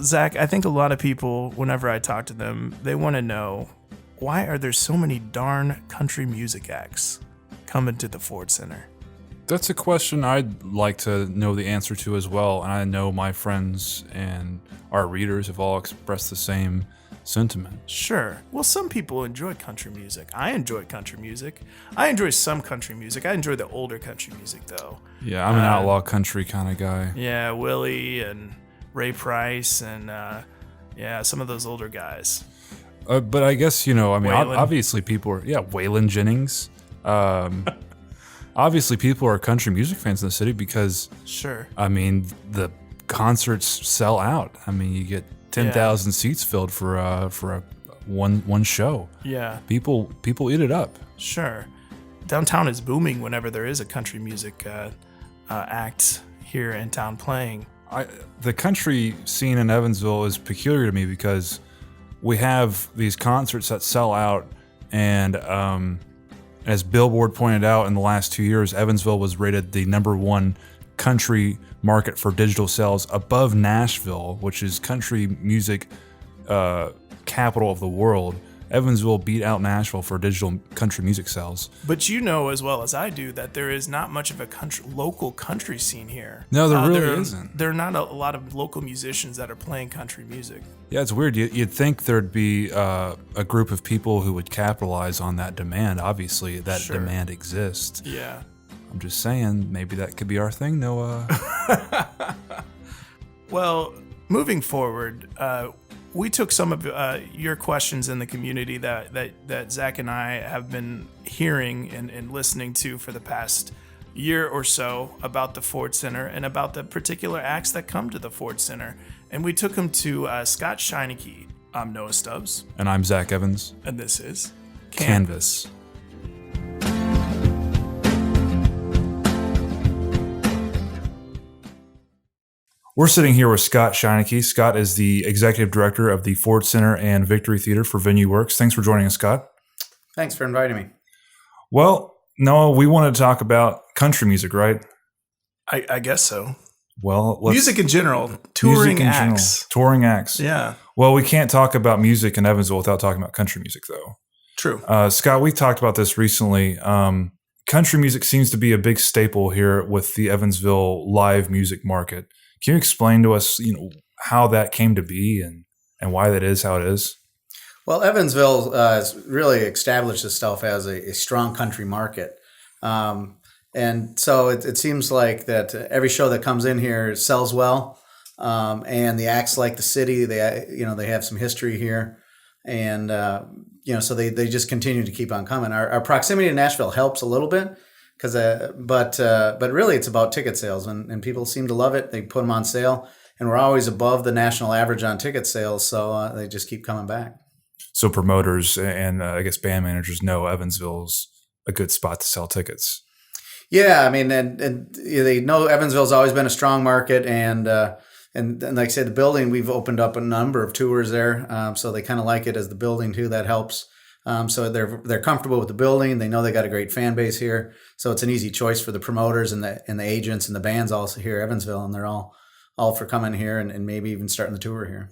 Zach, I think a lot of people, whenever I talk to them, they want to know, why are there so many darn country music acts coming to the Ford Center? That's a question I'd like to know the answer to as well. And I know my friends and our readers have all expressed the same sentiment. Sure. Well, some people enjoy country music. I enjoy country music. I enjoy some country music. I enjoy the older country music, though. Yeah, I'm an outlaw country kind of guy. Yeah, Willie and Ray Price and, some of those older guys. But I guess, Waylon. obviously people are, Waylon Jennings. Obviously people are country music fans in the city because, sure. The concerts sell out. You get 10,000 seats filled for a one show. Yeah. People eat it up. Sure. Downtown is booming whenever there is a country music act here in town playing. The country scene in Evansville is peculiar to me because we have these concerts that sell out, and as Billboard pointed out in the last 2 years, Evansville was rated the #1 country market for digital sales, above Nashville, which is country music capital of the world. Evansville beat out Nashville for digital country music sales. But you know as well as I do that there is not much of a local country scene here. No, there really isn't. There are not a lot of local musicians that are playing country music. Yeah, it's weird. You'd think there'd be a group of people who would capitalize on that demand. Obviously, that demand exists. Yeah. I'm just saying, maybe that could be our thing, Noah. Well, moving forward, we took some of your questions in the community that Zach and I have been hearing and listening to for the past year or so about the Ford Center and about the particular acts that come to the Ford Center. And we took them to Scott Schoenike. I'm Noah Stubbs. And I'm Zach Evans. And this is Canvas. We're sitting here with Scott Schoenike. Scott is the executive director of the Ford Center and Victory Theater for VenuWorks. Thanks for joining us, Scott. Thanks for inviting me. Well, Noah, we wanted to talk about country music, right? I guess so. Well, music in general, touring acts. Touring acts. Yeah. Well, we can't talk about music in Evansville without talking about country music, though. True. Scott, we talked about this recently. Country music seems to be a big staple here with the Evansville live music market. Can you explain to us, how that came to be and why that is how it is? Well, Evansville has really established itself as a strong country market. And so it seems like that every show that comes in here sells well. And the acts like the city, they have some history here. And, so they just continue to keep on coming. Our proximity to Nashville helps a little bit. But really it's about ticket sales and people seem to love it. They put them on sale and we're always above the national average on ticket sales. So they just keep coming back. So promoters and I guess band managers know Evansville's a good spot to sell tickets. Yeah. And they know Evansville's always been a strong market and like I said, the building, we've opened up a number of tours there. So they kind of like it as the building too. That helps. So they're comfortable with the building. They know they got a great fan base here. So it's an easy choice for the promoters and the agents and the bands also here at Evansville. And they're all for coming here and maybe even starting the tour here.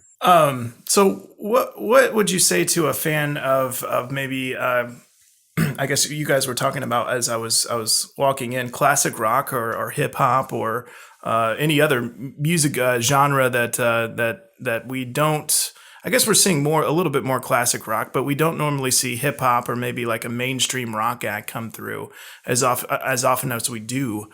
So what would you say to a fan of maybe, I guess you guys were talking about as I was walking in, classic rock or hip hop or any other music genre that we don't. I guess we're seeing a little bit more classic rock, but we don't normally see hip hop or maybe like a mainstream rock act come through as often as we do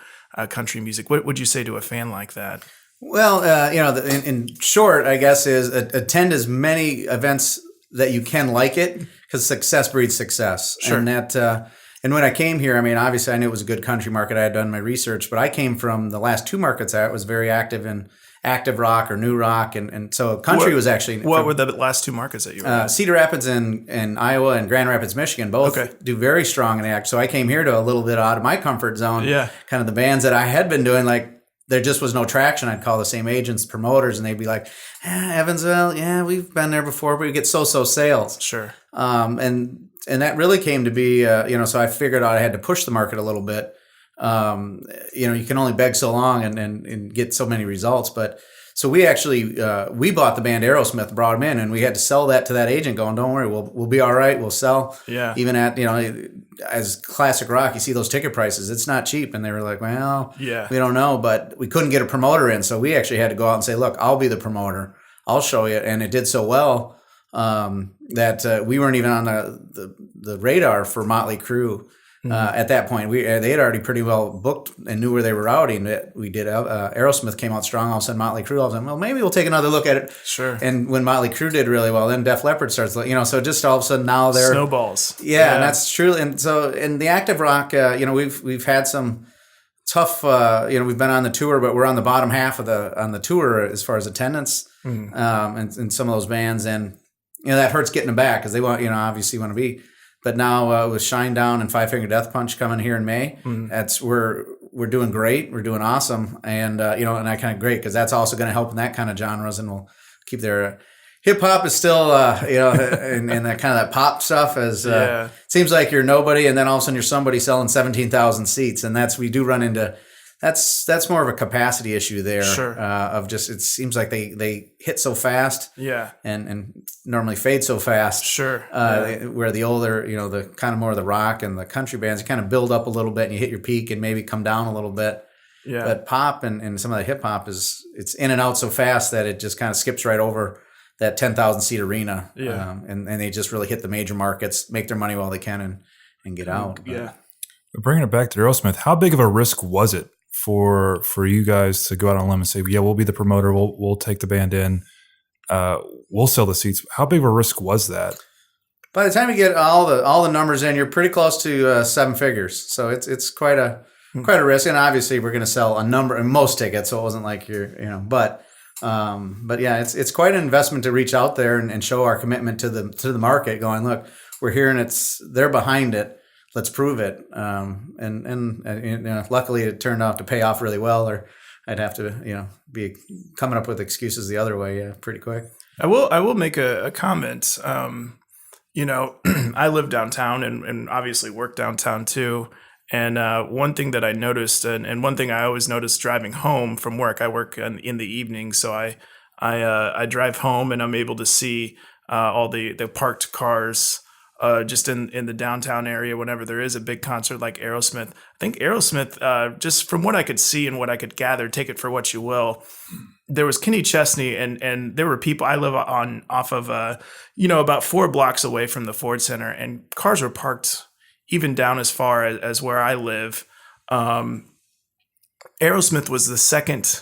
country music. What would you say to a fan like that? Well, in short, I guess is attend as many events that you can like it because success breeds success. Sure. And and when I came here, obviously I knew it was a good country market. I had done my research, but I came from the last two markets I was very active in. Active rock or new rock, and so country was actually. What were the last two markets that you were in? Cedar Rapids in Iowa and Grand Rapids, Michigan, both do very strong in act. So I came here to a little bit out of my comfort zone. Yeah, kind of the bands that I had been doing, like there just was no traction. I'd call the same agents, promoters, and they'd be like, Evansville, yeah, we've been there before, but we get so sales. Sure. And that really came to be, so I figured out I had to push the market a little bit. You can only beg so long and get so many results. But So we actually we bought the band Aerosmith, brought them in, and we had to sell that to that agent, going, "Don't worry, we'll be all right. We'll sell." Yeah. Even at as classic rock, you see those ticket prices. It's not cheap, and they were like, "Well, Yeah. we don't know," but we couldn't get a promoter in, so we actually had to go out and say, "Look, I'll be the promoter. I'll show you." And it did so well that we weren't even on the radar for Motley Crue. At that point, they had already pretty well booked and knew where they were routing. We did. Aerosmith came out strong. All of a sudden, Motley Crue. All of a sudden, well, maybe we'll take another look at it. Sure. And when Motley Crue did really well, then Def Leppard starts. So just all of a sudden now they're snowballs. Yeah, and that's true. And so in the active rock, we've had some tough. We've been on the tour, but we're on the bottom half on the tour as far as attendance, and some of those bands, and that hurts getting them back because they want obviously want to be. But now with Shinedown and Five Finger Death Punch coming here in May, we're doing great. We're doing awesome, and and that kind of great because that's also going to help in that kind of genres, and we'll keep their hip hop is still in that kind of that pop stuff. As seems like you're nobody, and then all of a sudden you're somebody selling 17,000 seats, and we do run into. That's more of a capacity issue there. Sure. Of just it seems like they hit so fast. Yeah. And normally fade so fast. Sure. Where the older, the kind of more of the rock and the country bands, you kind of build up a little bit and you hit your peak and maybe come down a little bit. Yeah. But pop and some of the hip hop it's in and out so fast that it just kind of skips right over that 10,000 seat arena. Yeah. And they just really hit the major markets, make their money while they can and get out. Yeah. But bringing it back to Aerosmith, how big of a risk was it for you guys to go out on a limb and say, yeah, we'll be the promoter, we'll take the band in, we'll sell the seats? How big of a risk was that? By the time you get all the numbers in, you're pretty close to seven figures. So it's quite a risk, and obviously we're going to sell a number and most tickets, so it wasn't like but yeah, it's quite an investment to reach out there and show our commitment to the market. Going, look, we're here and they're behind it. Let's prove it. And luckily it turned out to pay off really well, or I'd have to, be coming up with excuses the other way pretty quick. I will make a comment. I live downtown and obviously work downtown too. And one thing that I noticed, and one thing I always notice driving home from work, I work in the evening, so I drive home and I'm able to see all the parked cars just in the downtown area whenever there is a big concert like Aerosmith. I think Aerosmith, just from what I could see and what I could gather, take it for what you will, there was Kenny Chesney and there were people. I live off of about 4 blocks away from the Ford Center, and cars were parked even down as far as where I live. Aerosmith was the second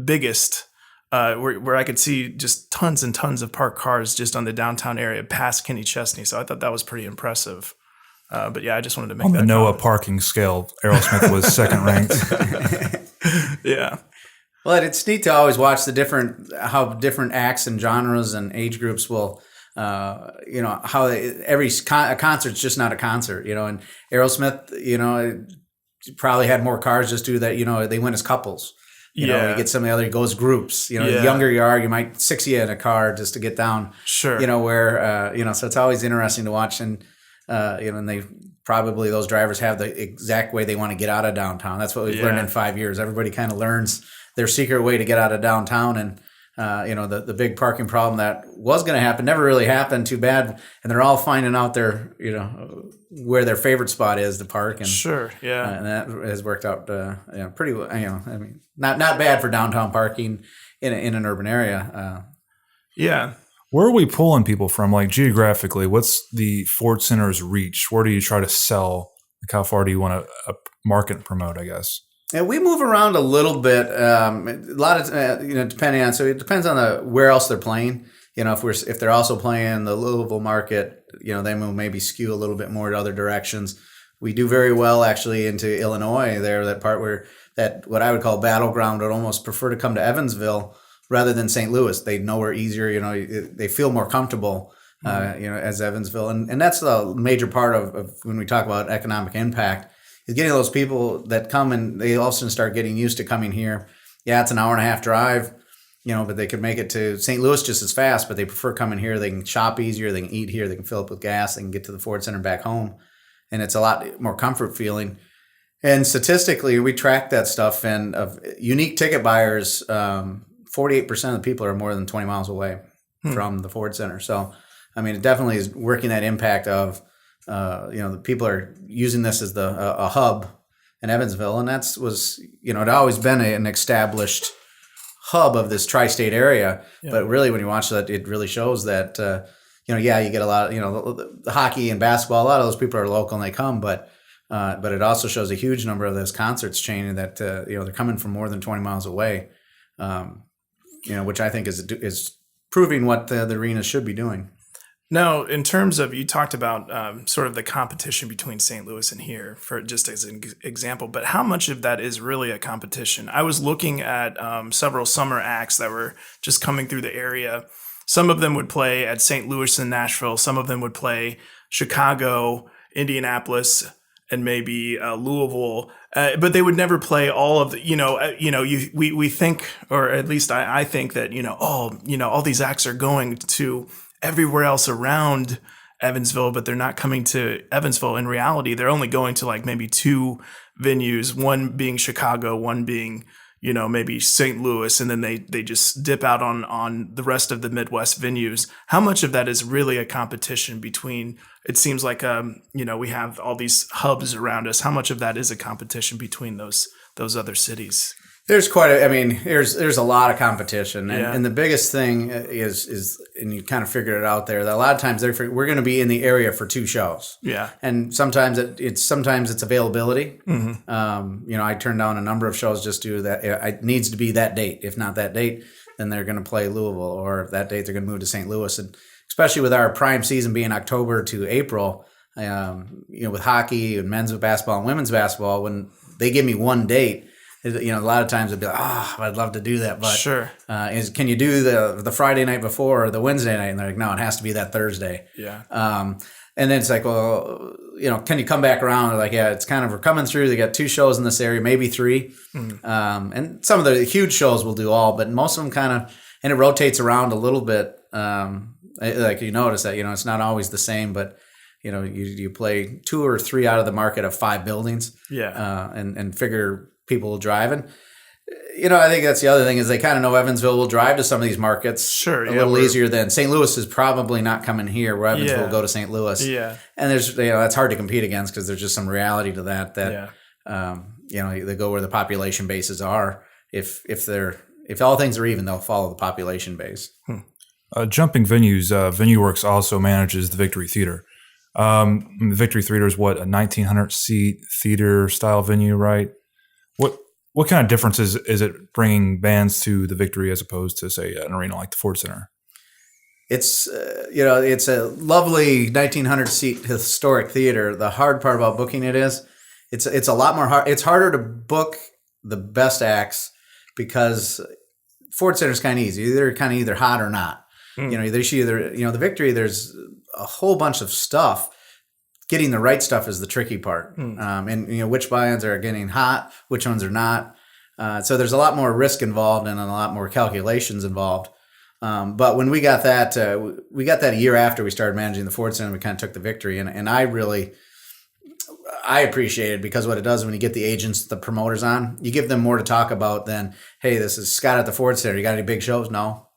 biggest, where I could see just tons and tons of parked cars just on the downtown area past Kenny Chesney. So I thought that was pretty impressive. But yeah, I just wanted to make on that the NOAA comment. parking scale, Aerosmith was second ranked. Yeah. Well, it's neat to always watch how different acts and genres and age groups will, how a concert's just not a concert, and Aerosmith, probably had more cars just due to that, they went as couples. You get some of the other, it goes groups, the younger you are, you might 6 you in a car just to get down, Sure. So it's always interesting to watch. And, and those drivers have the exact way they want to get out of downtown. That's what we've learned in 5 years. Everybody kind of learns their secret way to get out of downtown. And, the big parking problem that was going to happen never really happened. Too bad. And they're all finding out where their favorite spot is to park. And Sure. Yeah. and that has worked out pretty well. Not bad for downtown parking in an urban area. Yeah. Where are we pulling people from? Like geographically, what's the Ford Center's reach? Where do you try to sell? Like how far do you want to market and promote, I guess? And we move around a little bit. A lot of depending on, so it depends on where else they're playing. If they're also playing the Louisville market, they will maybe skew a little bit more to other directions. We do very well actually into Illinois. There, that part where what I would call battleground would almost prefer to come to Evansville rather than St. Louis. They know we're easier. They feel more comfortable. As Evansville, and that's the major part of when we talk about economic impact. Is getting those people that come and they also start getting used to coming here. Yeah, it's an hour and a half drive, but they could make it to St. Louis just as fast, but they prefer coming here. They can shop easier. They can eat here. They can fill up with gas. They can get to the Ford Center back home. And it's a lot more comfort feeling. And statistically, we track that stuff, and of unique ticket buyers 48% of the people are more than 20 miles away from the Ford Center. So, I mean, it definitely is working that impact of, the people are using this as a hub in Evansville. And it had always been an established hub of this tri-state area. Yeah. But really, when you watch that, it really shows that, you get a lot of, the hockey and basketball, a lot of those people are local and they come, but it also shows a huge number of those concerts chain that, they're coming from more than 20 miles away, which I think is proving what the arena should be doing. Now, in terms of, you talked about sort of the competition between St. Louis and here, for just as an example, but how much of that is really a competition? I was looking at several summer acts that were just coming through the area. Some of them would play at St. Louis and Nashville. Some of them would play Chicago, Indianapolis, and maybe Louisville, but they would never play all of the. We think, or at least I think that all these acts are going to everywhere else around Evansville, but they're not coming to Evansville. In reality, they're only going to like maybe two venues, one being Chicago, one being, maybe St. Louis, and then they just dip out on the rest of the Midwest venues. How much of that is really a competition between, it seems like, we have all these hubs around us. How much of that is a competition between those other cities? There's there's a lot of competition, and the biggest thing is, and you kind of figured it out there, that a lot of times we're going to be in the area for two shows. Yeah, and sometimes it's availability. Mm-hmm. I turned down a number of shows just due to that. It needs to be that date. If not that date, then they're going to play Louisville, or if that date they're going to move to St. Louis, and especially with our prime season being October to April, with hockey and men's basketball and women's basketball, when they give me one date. A lot of times it'd be like, I'd love to do that, but sure. Can you do the Friday night before or the Wednesday night? And they're like, no, it has to be that Thursday. Yeah. And then it's like, well, can you come back around? They're like, yeah, it's kind of, we're coming through. They got two shows in this area, maybe three. Mm-hmm. And some of the huge shows will do all, but most of them kind of, and it rotates around a little bit. Like you notice that, it's not always the same, but you play 2 or 3 out of the market of 5 buildings. Yeah. And figure people will drive. And, I think that's the other thing is they kind of know Evansville will drive to some of these markets a little easier than St. Louis is probably not coming here, where Evansville will go to St. Louis. Yeah. And there's, that's hard to compete against because there's just some reality to that, they go where the population bases are. If all things are even, they'll follow the population base. Jumping venues, VenuWorks also manages the Victory Theater. The Victory Theater is a 1,900 seat theater style venue, right? What kind of differences is it bringing bands to the Victory as opposed to, say, an arena like the Ford Center? It's it's a lovely 1,900 seat historic theater. The hard part about booking it is it's a lot more hard. It's harder to book the best acts because Ford Center is kind of easy. They're kind of either hot or not. The Victory, there's a whole bunch of stuff. Getting the right stuff is the tricky part. And which bands are getting hot, which ones are not. So there's a lot more risk involved and a lot more calculations involved. But when we got that a year after we started managing the Ford Center, we kind of took the Victory. And I appreciate it because what it does when you get the agents, the promoters on, you give them more to talk about than, hey, this is Scott at the Ford Center. You got any big shows? No.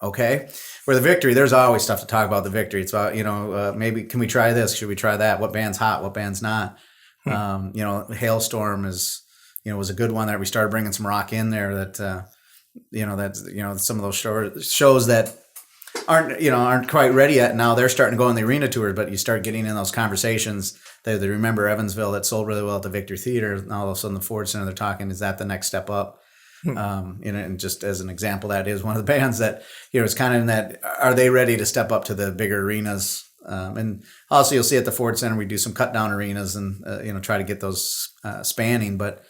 Okay. For the Victory, there's always stuff to talk about the Victory. It's about, maybe can we try this? Should we try that? What band's hot? What band's not? Hailstorm was a good one that we started bringing some rock in there that, some of those shows that aren't quite ready yet. Now they're starting to go on the arena tour, but you start getting in those conversations. They remember Evansville that sold really well at the Victory Theater. And all of a sudden the Ford Center, they're talking, is that the next step up? And just as an example, that is one of the bands that, it's kind of in that, are they ready to step up to the bigger arenas? And also you'll see at the Ford Center, we do some cut down arenas and, try to get those spanning, but,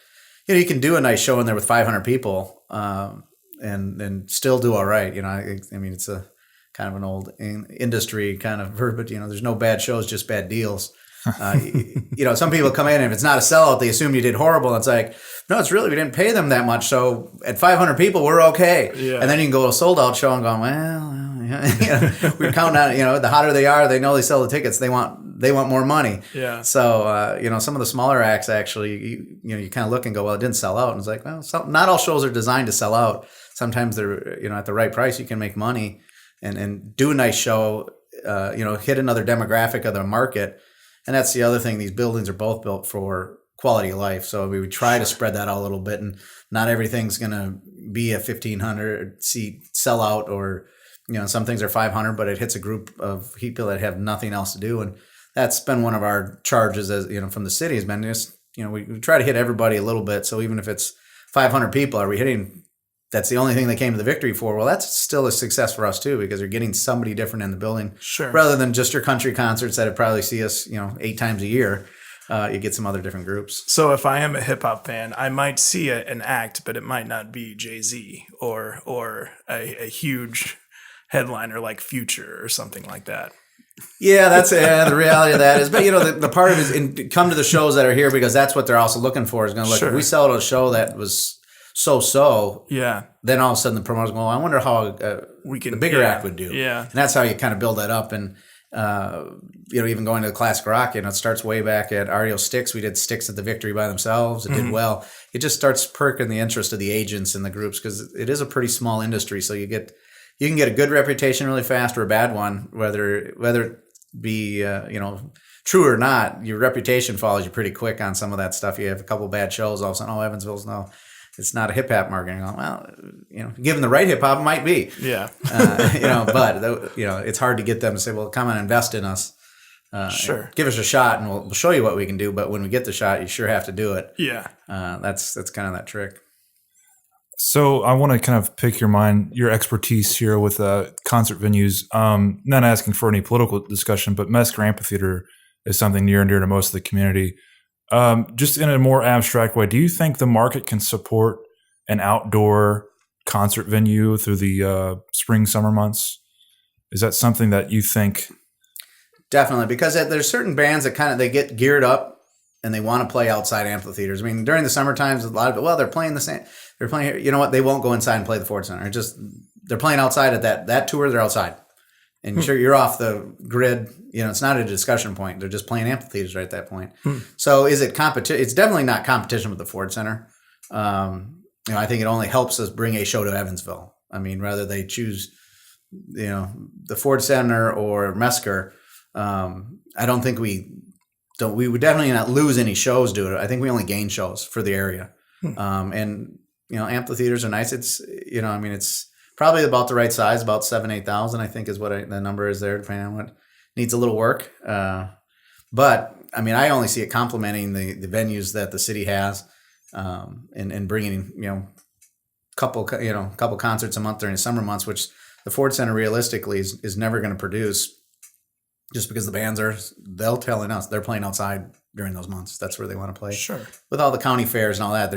you can do a nice show in there with 500 people and still do all right. It's a kind of an old industry kind of verb, but, there's no bad shows, just bad deals. Some people come in and if it's not a sellout, they assume you did horrible. It's like, no, it's really, we didn't pay them that much. So at 500 people, we're okay. Yeah. And then you can go to a sold out show and go, we're counting on, the hotter they are, they know they sell the tickets. They want more money. Yeah. So, some of the smaller acts actually, you kind of look and go, well, it didn't sell out. And it's like, well, not all shows are designed to sell out. sometimes they're, at the right price, you can make money and do a nice show, hit another demographic of the market. And that's the other thing. These buildings are both built for quality of life. So we would try to spread that out a little bit, and not everything's going to be a 1,500 seat sellout, or, some things are 500, but it hits a group of people that have nothing else to do. And that's been one of our charges as, from the city has been just, we try to hit everybody a little bit. So even if it's 500 people, are we hitting, that's the only thing they came to the Victory for? Well, that's still a success for us too, because you're getting somebody different in the building, rather than just your country concerts that would probably see us, 8 times a year. You get some other different groups. So if I am a hip hop fan, I might see an act, but it might not be Jay-Z or a huge headliner like Future or something like that. Yeah, that's the reality of that is. But the part of it is come to the shows that are here, because that's what they're also looking for. Is going to look. If we sell a show that was so. Yeah. Then all of a sudden the promoters go, well, I wonder how the bigger act would do. Yeah. And that's how you kind of build that up. And even going to the classic rock, it starts way back at REO Styx. We did Styx at the Victory by themselves. It did well. It just starts perking the interest of the agents and the groups, because it is a pretty small industry. So you can get a good reputation really fast, or a bad one, whether it be true or not. Your reputation follows you pretty quick on some of that stuff. You have a couple bad shows, all of a sudden, Evansville's it's not a hip hop market. Well, given the right hip hop, it might be. Yeah. But it's hard to get them to say, well, come and invest in us. Give us a shot, and we'll show you what we can do. But when we get the shot, you sure have to do it. Yeah. That's kind of that trick. So I want to kind of pick your expertise here with concert venues. Not asking for any political discussion, but Mesker Amphitheater is something near and dear to most of the community. Just in a more abstract way, do you think the market can support an outdoor concert venue through the spring, summer months? Is that something that you think? Definitely, because there's certain bands that they get geared up and they want to play outside amphitheaters. I mean, during the summer times, a lot of it, they're playing the same. They're playing here. You know what? They won't go inside and play the Ford Center. They're playing outside at that tour. They're outside, and sure, you're off the grid. It's not a discussion point. They're just playing amphitheaters right at that point. So is it competition? It's definitely not competition with the Ford Center. I think it only helps us bring a show to Evansville. I mean, whether they choose, the Ford Center or Mesker, I don't think we would definitely not lose any shows due to it. I think we only gain shows for the area. And amphitheaters are nice. It's it's probably about the right size, about 7,000-8,000, I think is what the number is there, depending on what needs a little work. But I mean, I only see it complementing the venues that the city has, and bringing couple concerts a month during the summer months, which the Ford Center realistically is never going to produce, just because the bands they're telling us they're playing outside during those months. That's where they want to play. Sure. With all the county fairs and all that,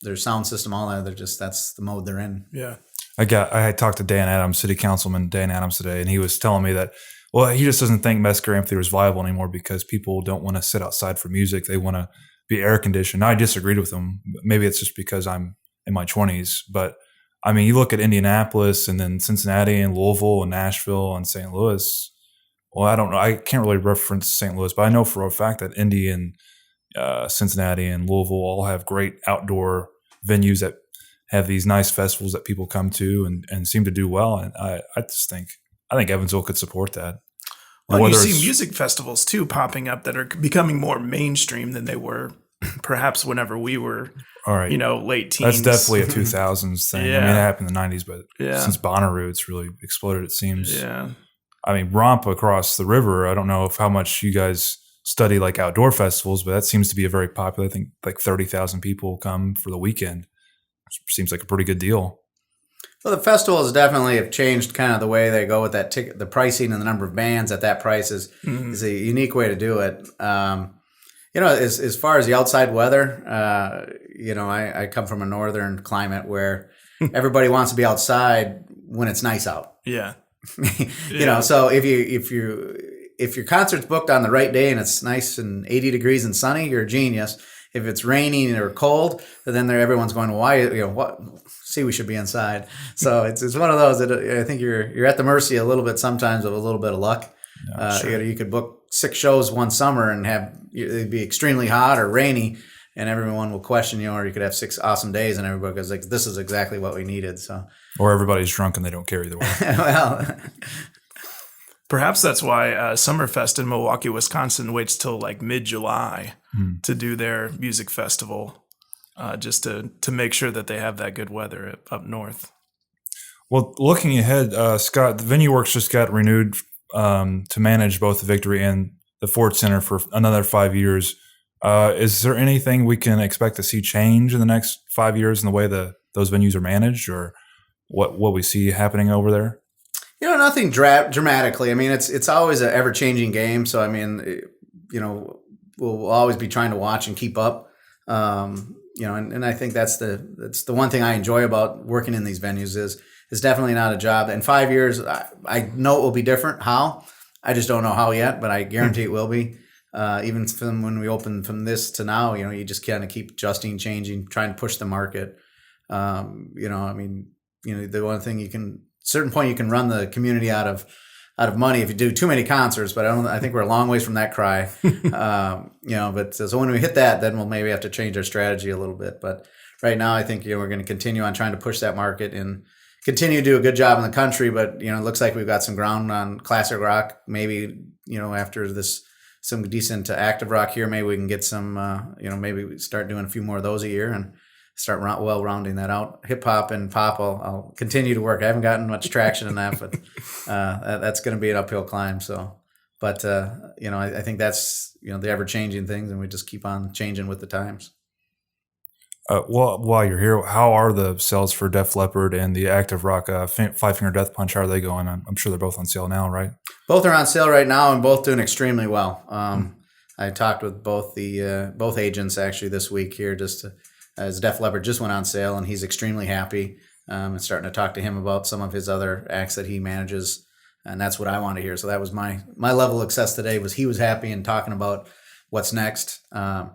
their sound system, all that, that's the mode they're in. Yeah. I had talked to Dan Adams, City Councilman Dan Adams today, and he was telling me that, well, he just doesn't think Mesker Amphitheater is viable anymore because people don't want to sit outside for music. They want to be air conditioned. I disagreed with him. Maybe it's just because I'm in my 20s, but I mean, you look at Indianapolis and then Cincinnati and Louisville and Nashville and St. Louis. Well, I don't know. I can't really reference St. Louis, but I know for a fact that Indy and Cincinnati and Louisville all have great outdoor venues that have these nice festivals that people come to and seem to do well. And I think Evansville could support that. Well, you see music festivals too popping up that are becoming more mainstream than they were perhaps whenever we were, late teens. That's definitely a 2000s thing. Yeah. I mean, it happened in the 90s, but since Bonnaroo, it's really exploded, it seems. Yeah. I mean, Romp across the river, I don't know how much you guys study like outdoor festivals, but that seems to be a very popular. I think like 30,000 people come for the weekend. Seems like a pretty good deal. Well, the festivals definitely have changed kind of the way they go with that ticket, the pricing and the number of bands at that price is a unique way to do it. As far as the outside weather, I come from a northern climate where everybody wants to be outside when it's nice out. Yeah. So if your concert's booked on the right day and it's nice and 80 degrees and sunny, you're a genius. If it's raining or cold, then everyone's going, why? What? See, we should be inside. So it's one of those that I think you're at the mercy a little bit sometimes of a little bit of luck. Yeah, sure. You could book 6 shows one summer and it'd be extremely hot or rainy, and everyone will question you, or you could have 6 awesome days and everybody goes like, this is exactly what we needed. So, or everybody's drunk and they don't care either way. well, Perhaps that's why Summerfest in Milwaukee, Wisconsin waits till like mid-July to do their music festival, just to make sure that they have that good weather up north. Well, looking ahead, Scott, the VenuWorks just got renewed to manage both the Victory and the Ford Center for another 5 years. Is there anything we can expect to see change in the next 5 years in the way those venues are managed, or what we see happening over there? Nothing dramatically. I mean, it's always an ever-changing game. So, I mean, we'll always be trying to watch and keep up. And I think that's the one thing I enjoy about working in these venues is it's definitely not a job. In 5 years, I know it will be different. How? I just don't know how yet, but I guarantee it will be. Even from when we opened from this to now, you just kind of keep adjusting, changing, trying to push the market. The one thing certain point you can run the community out of money if you do too many concerts, but I think we're a long ways from that cry. But so when we hit that, then we'll maybe have to change our strategy a little bit. But right now, I think we're going to continue on trying to push that market and continue to do a good job in the country. But it looks like we've got some ground on classic rock. Maybe after this, some decent active rock here, maybe we can get some. Maybe we start doing a few more of those a year and start rounding that out. Hip hop and pop, I'll continue to work. I haven't gotten much traction in that, but that's going to be an uphill climb. So, but I think that's the ever changing things, and we just keep on changing with the times. Well, while you're here, how are the sales for Def Leppard and the active rock Five Finger Death Punch? How are they going? I'm sure they're both on sale now, right? Both are on sale right now, and both doing extremely well. I talked with both agents actually this week here, as Def Leppard just went on sale, and he's extremely happy. And starting to talk to him about some of his other acts that he manages, and that's what I want to hear. So that was my level of success today. Was he was happy and talking about what's next. And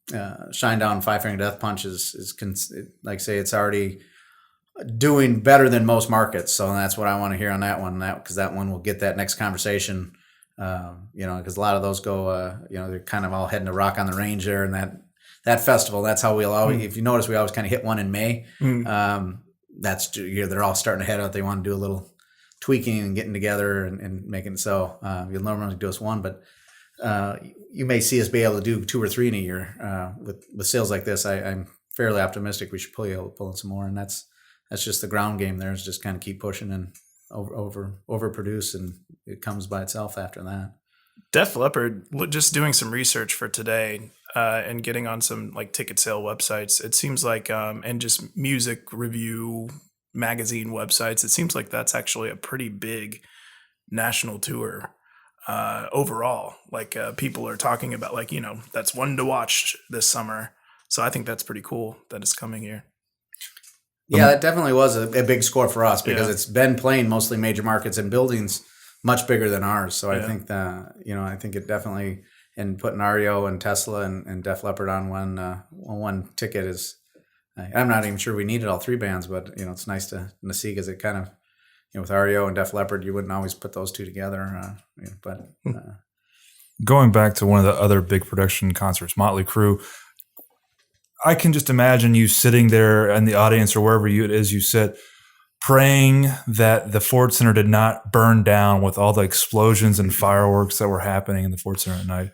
Shinedown Five Finger Death Punch is like I say, it's already doing better than most markets. So that's what I want to hear on that one. Because that one will get that next conversation. Because a lot of those go, they're kind of all heading to Rock on the Range there, and that festival. That's how we'll always. If you notice, we always kind of hit one in May. They're all starting to head out. They want to do a little tweaking and getting together and making it so. You'll normally do us one, but you may see us be able to do 2 or 3 in a year with sales like this. I'm fairly optimistic we should pull in some more, and that's just the ground game. There is just kind of keep pushing and overproduce, and it comes by itself after that. Def Leppard, just doing some research for today and getting on some like ticket sale websites. It seems like, and just music review magazine websites. It seems like that's actually a pretty big national tour. Overall, like people are talking about that's one to watch this summer. So I think that's pretty cool that it's coming here. Yeah, that definitely was a big score for us because it's been playing mostly major markets and buildings much bigger than ours. So I think that, I think it definitely, and putting REO and Tesla and Def Leppard on one ticket is, I'm not even sure we needed all 3 bands, but it's nice to see because it kind of, with REO and Def Leppard, you wouldn't always put those 2 together. Going back to one of the other big production concerts, Motley Crue, I can just imagine you sitting there in the audience or wherever it is you sit, praying that the Ford Center did not burn down with all the explosions and fireworks that were happening in the Ford Center at night.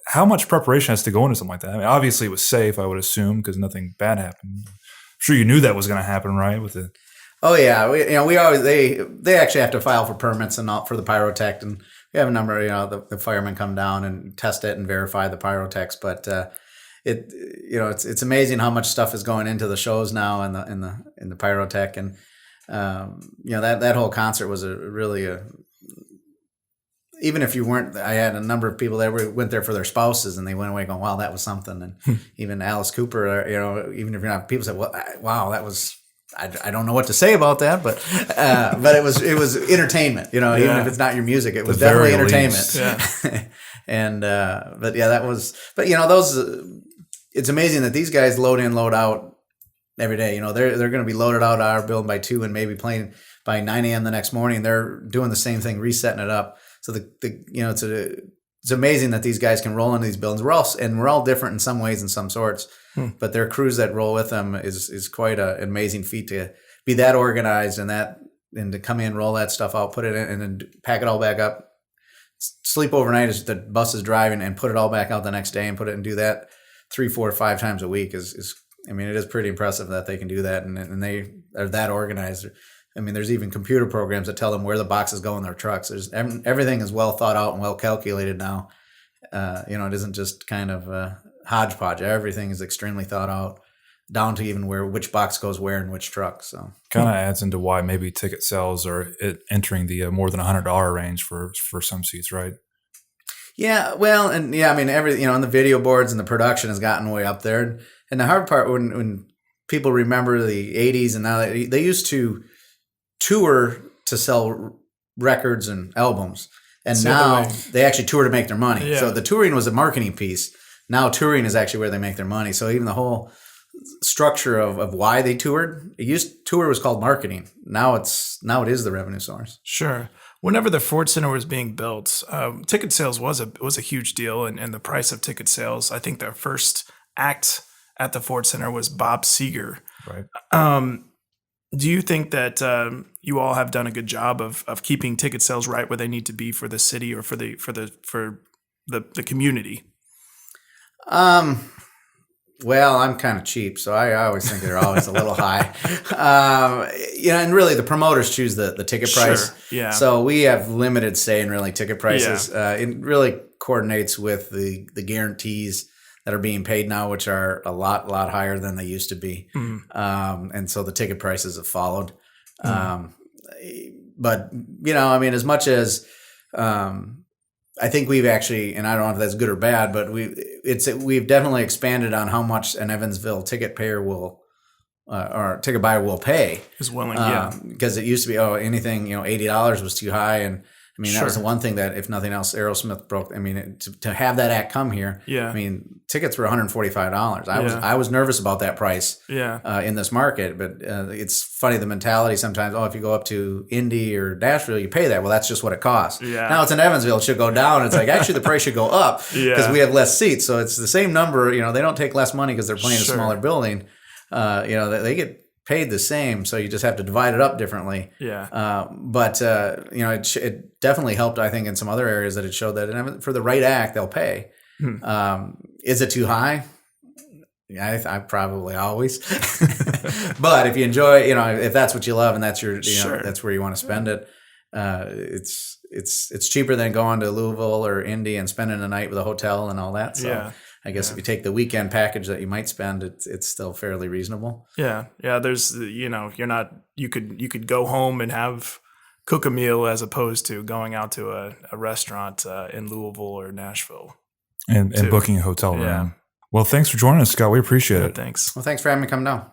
How much preparation has to go into something like that? I mean, obviously it was safe, I would assume, because nothing bad happened. I'm sure you knew that was going to happen, right? With the Oh yeah, we always they actually have to file for permits and not for the pyrotech, and we have a number of the firemen come down and test it and verify the pyrotechs. But it's amazing how much stuff is going into the shows now and the pyrotech, and that whole concert was even if you weren't, I had a number of people that went there for their spouses, and they went away going, "Wow, that was something." And even Alice Cooper, even if you're not, people said, "Well, wow, that was." I don't know what to say about that, but it was entertainment. Even if it's not your music, it was definitely entertainment. Yeah. And that was. But those. It's amazing that these guys load in, load out every day. They're going to be loaded out our building by 2 and maybe playing by 9 a.m. the next morning. They're doing the same thing, resetting it up. So it's it's amazing that these guys can roll into these buildings. We're all different in some ways and some sorts, but their crews that roll with them is quite an amazing feat to be that organized and to come in, roll that stuff out, put it in, and then pack it all back up, sleep overnight as the bus is driving, and put it all back out the next day and put it and do that 3, 4, 5 times a week is I mean, it is pretty impressive that they can do that, and they are that organized. I mean, there's even computer programs that tell them where the boxes go in their trucks. Everything is well thought out and well calculated now. It isn't just kind of hodgepodge. Everything is extremely thought out, down to even which box goes where in which truck. So kind of adds into why maybe ticket sales are entering the more than $100 range for some seats, right? Yeah, well, and yeah, I mean, on the video boards and the production has gotten way up there. And the hard part when people remember the 80s and now they used to tour to sell records and albums. And now they actually tour to make their money. Yeah. So the touring was a marketing piece. Now touring is actually where they make their money. So even the whole structure of why they toured, tour was called marketing. Now it is the revenue source. Sure. Whenever the Ford Center was being built, ticket sales was a huge deal, and the price of ticket sales. I think their first act at the Ford Center was Bob Seger. Right. Do you think that you all have done a good job of keeping ticket sales right where they need to be for the city or for the community? Well, I'm kind of cheap, so I always think they're always a little high. And really the promoters choose the ticket price. Sure. Yeah. So we have limited say in really ticket prices. Yeah. It really coordinates with the guarantees that are being paid now, which are a lot higher than they used to be. Mm. And so the ticket prices have followed. Mm. But, as much as I think we've actually, and I don't know if that's good or bad, but we've definitely expanded on how much an Evansville ticket payer will or ticket buyer will pay. Is willing, yeah. Because it used to be, anything, $80 was too high. And I mean, that was the one thing that, if nothing else, Aerosmith broke. I mean, to have that act come here, yeah. I mean, tickets were $145. I was nervous about that price in this market, but it's funny, the mentality sometimes, if you go up to Indy or Nashville, you pay that. Well, that's just what it costs. Yeah. Now it's in Evansville, it should go down. It's like, actually, the price should go up because we have less seats. So it's the same number. They don't take less money because they're playing a smaller building. They get paid the same, so you just have to divide it up differently. Yeah. But it definitely helped, I think, in some other areas that it showed that for the right act, they'll pay. Is it too high? Yeah, I probably always. But if you enjoy, if that's what you love and that's your, that's where you want to spend it, it's cheaper than going to Louisville or Indy and spending a night with a hotel and all that. So I guess if you take the weekend package that you might spend, it's still fairly reasonable. Yeah. Yeah. There's, you could go home and cook a meal as opposed to going out to a restaurant in Louisville or Nashville. And booking a hotel room. Yeah. Well, thanks for joining us, Scott. We appreciate it. Thanks. Well, thanks for having me come down.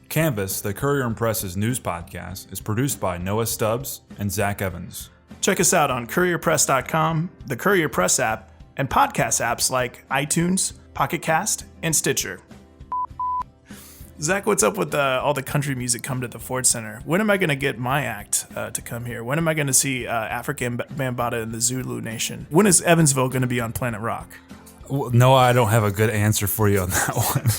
Canvas, the Courier and Press's news podcast, is produced by Noah Stubbs and Zach Evans. Check us out on courierpress.com, the Courier Press app, and podcast apps like iTunes, Pocket Cast, and Stitcher. Zach, what's up with all the country music come to the Ford Center? When am I going to get my act to come here? When am I going to see African Bambaataa and the Zulu Nation? When is Evansville going to be on Planet Rock? Well, no, I don't have a good answer for you on that one.